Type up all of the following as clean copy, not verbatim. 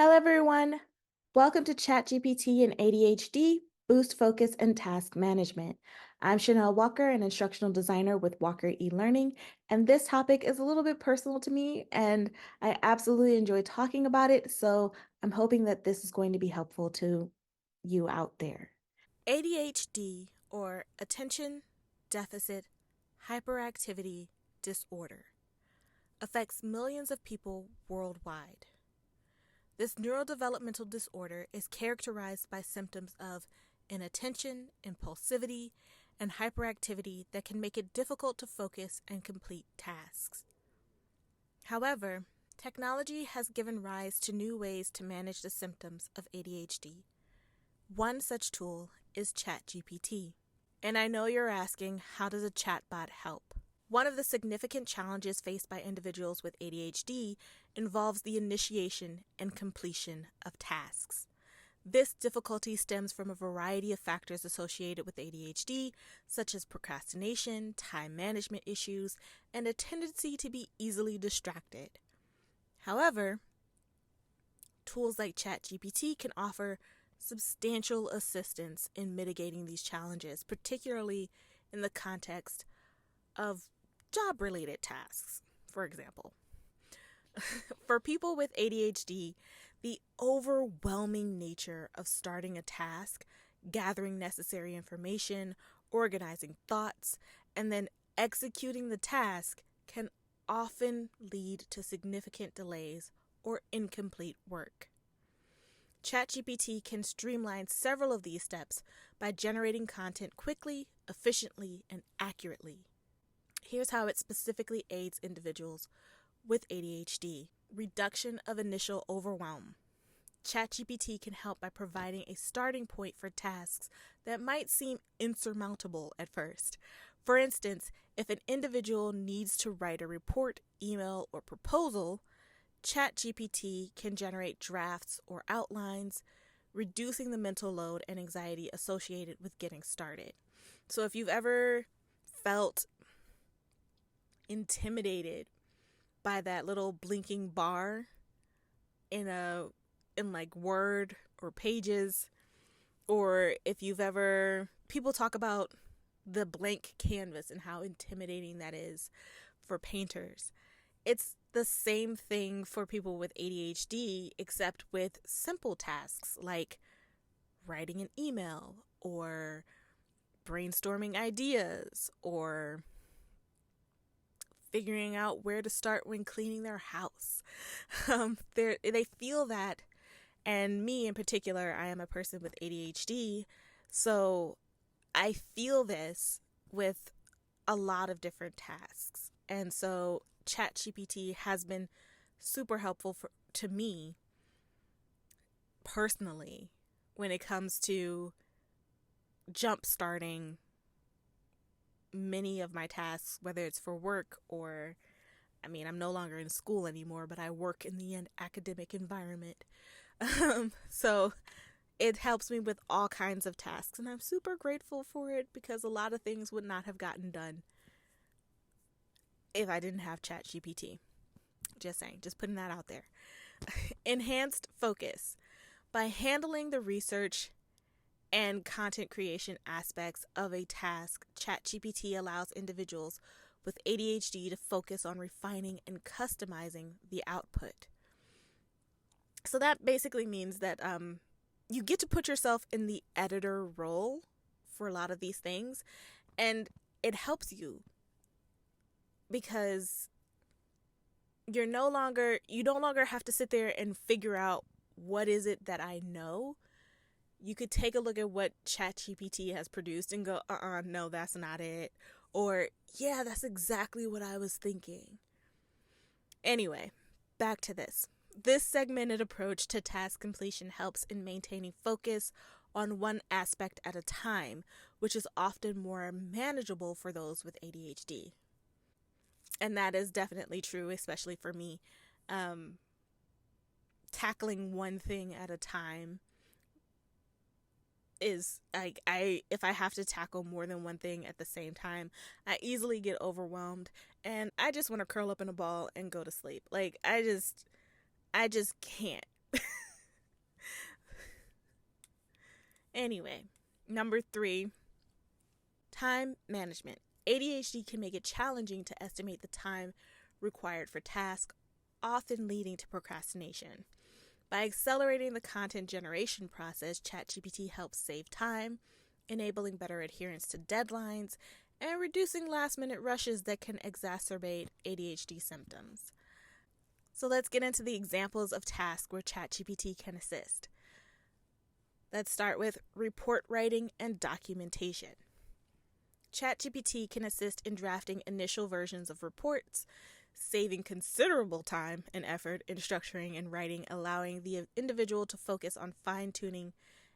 Hello, everyone. Welcome to ChatGPT and ADHD, Boost Focus and Task Management. I'm Chanel Walker, an instructional designer with Walker eLearning, and this topic is a little bit personal to me, and I absolutely enjoy talking about it. So I'm hoping that this is going to be helpful to you out there. ADHD, or Attention Deficit Hyperactivity Disorder, affects millions of people worldwide. This neurodevelopmental disorder is characterized by symptoms of inattention, impulsivity, and hyperactivity that can make it difficult to focus and complete tasks. However, technology has given rise to new ways to manage the symptoms of ADHD. One such tool is ChatGPT. And I know you're asking, how does a chatbot help? One of the significant challenges faced by individuals with ADHD involves the initiation and completion of tasks. This difficulty stems from a variety of factors associated with ADHD, such as procrastination, time management issues, and a tendency to be easily distracted. However, tools like ChatGPT can offer substantial assistance in mitigating these challenges, particularly in the context of job related tasks, for example. For people with ADHD, the overwhelming nature of starting a task, gathering necessary information, organizing thoughts, and then executing the task can often lead to significant delays or incomplete work. ChatGPT can streamline several of these steps by generating content quickly, efficiently, and accurately. Here's how it specifically aids individuals with ADHD. Reduction of initial overwhelm. ChatGPT can help by providing a starting point for tasks that might seem insurmountable at first. For instance, if an individual needs to write a report, email, or proposal, ChatGPT can generate drafts or outlines, reducing the mental load and anxiety associated with getting started. So if you've ever felt intimidated by that little blinking bar in like Word or Pages, or if you've ever people talk about the blank canvas and how intimidating that is for painters. It's the same thing for people with ADHD, except with simple tasks like writing an email or brainstorming ideas or figuring out where to start when cleaning their house. They feel that, and me in particular, I am a person with ADHD, so I feel this with a lot of different tasks. And so ChatGPT has been super helpful to me personally when it comes to jump starting many of my tasks, whether it's for work or, I'm no longer in school anymore, but I work in the academic environment. So it helps me with all kinds of tasks, and I'm super grateful for it because a lot of things would not have gotten done if I didn't have ChatGPT. Just saying, just putting that out there. Enhanced focus. By handling the research and content creation aspects of a task, ChatGPT allows individuals with ADHD to focus on refining and customizing the output. So that basically means that you get to put yourself in the editor role for a lot of these things, and it helps you because you no longer have to sit there and figure out what is it that I know. You could take a look at what ChatGPT has produced and go, no, that's not it. Or, yeah, that's exactly what I was thinking. Anyway, back to this. This segmented approach to task completion helps in maintaining focus on one aspect at a time, which is often more manageable for those with ADHD. And that is definitely true, especially for me. Tackling one thing at a time is like if I have to tackle more than one thing at the same time, I easily get overwhelmed and I just want to curl up in a ball and go to sleep. Like I just can't. Anyway, number 3, time management. ADHD can make it challenging to estimate the time required for tasks, often leading to procrastination. By accelerating the content generation process, ChatGPT helps save time, enabling better adherence to deadlines, and reducing last-minute rushes that can exacerbate ADHD symptoms. So let's get into the examples of tasks where ChatGPT can assist. Let's start with report writing and documentation. ChatGPT can assist in drafting initial versions of reports, saving considerable time and effort in structuring and writing, allowing the individual to focus on fine-tuning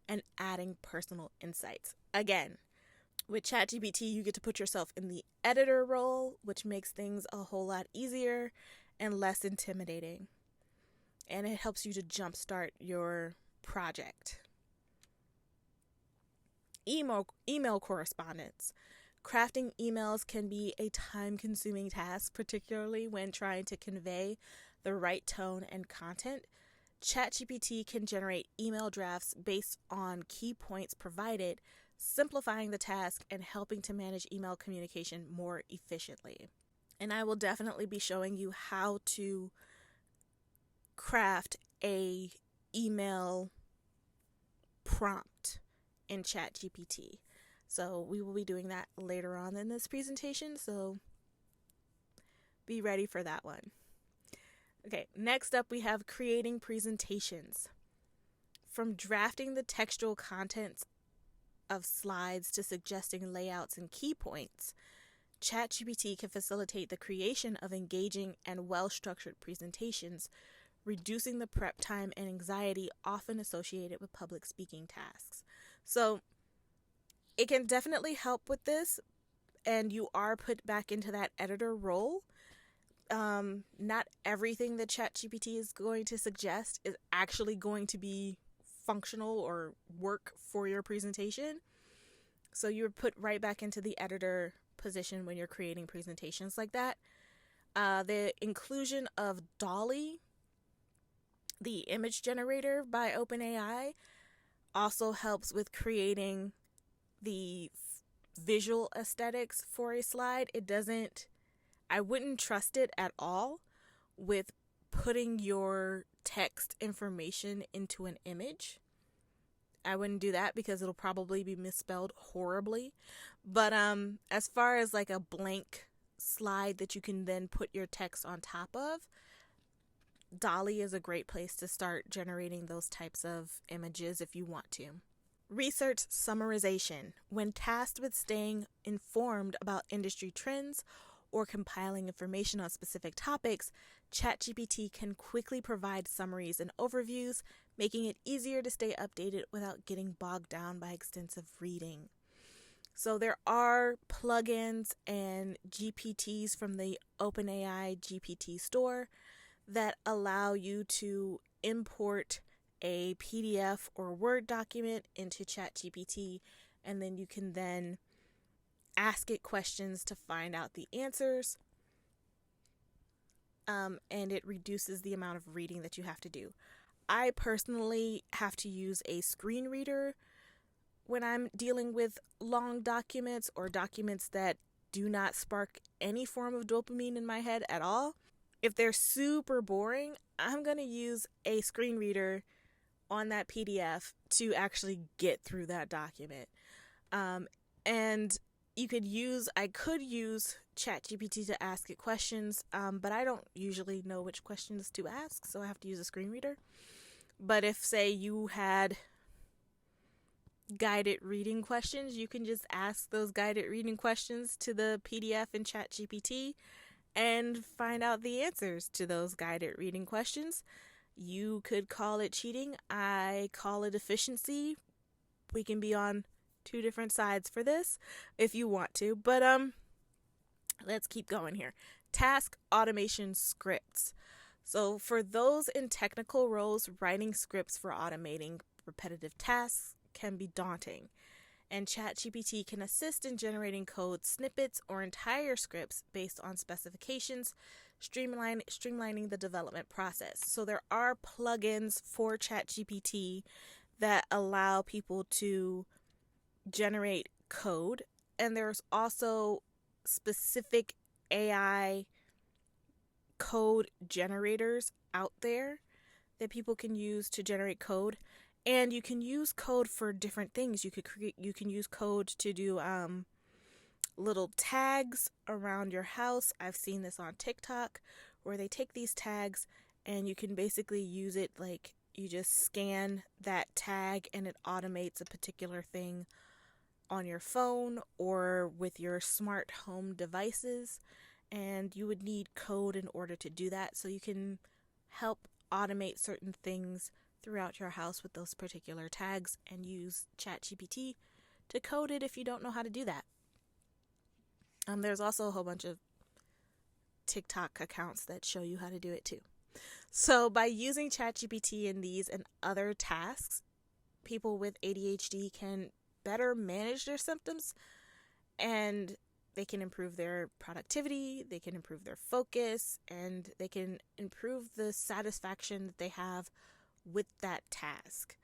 and adding personal insights. Again, with ChatGPT, you get to put yourself in the editor role, which makes things a whole lot easier and less intimidating. And it helps you to jumpstart your project. Email correspondence. Crafting emails can be a time-consuming task, particularly when trying to convey the right tone and content. ChatGPT can generate email drafts based on key points provided, simplifying the task and helping to manage email communication more efficiently. And I will definitely be showing you how to craft a email prompt in ChatGPT. So we will be doing that later on in this presentation, so be ready for that one. Okay, next up we have creating presentations. From drafting the textual contents of slides to suggesting layouts and key points, ChatGPT can facilitate the creation of engaging and well-structured presentations, reducing the prep time and anxiety often associated with public speaking tasks. So it can definitely help with this, and you are put back into that editor role. Not everything that ChatGPT is going to suggest is actually going to be functional or work for your presentation. So you're put right back into the editor position when you're creating presentations like that. The inclusion of DALL-E, the image generator by OpenAI, also helps with creating the visual aesthetics for a slide. I wouldn't trust it at all with putting your text information into an image. I wouldn't do that because it'll probably be misspelled horribly. But as far as like a blank slide that you can then put your text on top of, DALL-E is a great place to start generating those types of images if you want to. Research summarization. When tasked with staying informed about industry trends or compiling information on specific topics, ChatGPT can quickly provide summaries and overviews, making it easier to stay updated without getting bogged down by extensive reading. So there are plugins and GPTs from the OpenAI GPT store that allow you to import a PDF or Word document into ChatGPT, and then you can then ask it questions to find out the answers, and it reduces the amount of reading that you have to do. I personally have to use a screen reader when I'm dealing with long documents or documents that do not spark any form of dopamine in my head at all. If they're super boring, I'm going to use a screen reader on that PDF to actually get through that document. And I could use ChatGPT to ask it questions, but I don't usually know which questions to ask, so I have to use a screen reader. But if, say, you had guided reading questions, you can just ask those guided reading questions to the PDF in ChatGPT and find out the answers to those guided reading questions. You could call it cheating. I call it efficiency. We can be on two different sides for this if you want to, but let's keep going here. Task automation scripts. So for those in technical roles, writing scripts for automating repetitive tasks can be daunting, and ChatGPT can assist in generating code snippets or entire scripts based on specifications, streamlining the development process. So there are plugins for ChatGPT that allow people to generate code. And there's also specific AI code generators out there that people can use to generate code. And you can use code for different things. You can use code to do little tags around your house. I've seen this on TikTok where they take these tags and you can basically use it like you just scan that tag and it automates a particular thing on your phone or with your smart home devices. And you would need code in order to do that, so you can help automate certain things throughout your house with those particular tags and use ChatGPT to code it if you don't know how to do that. There's also a whole bunch of TikTok accounts that show you how to do it too. So by using ChatGPT in these and other tasks, people with ADHD can better manage their symptoms, and they can improve their productivity, they can improve their focus, and they can improve the satisfaction that they have with that task.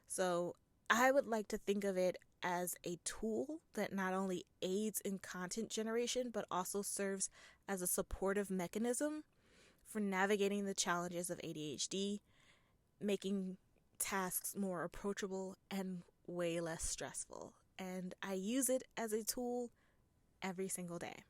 So I would like to think of it as a tool that not only aids in content generation, but also serves as a supportive mechanism for navigating the challenges of ADHD, making tasks more approachable and way less stressful. And I use it as a tool every single day.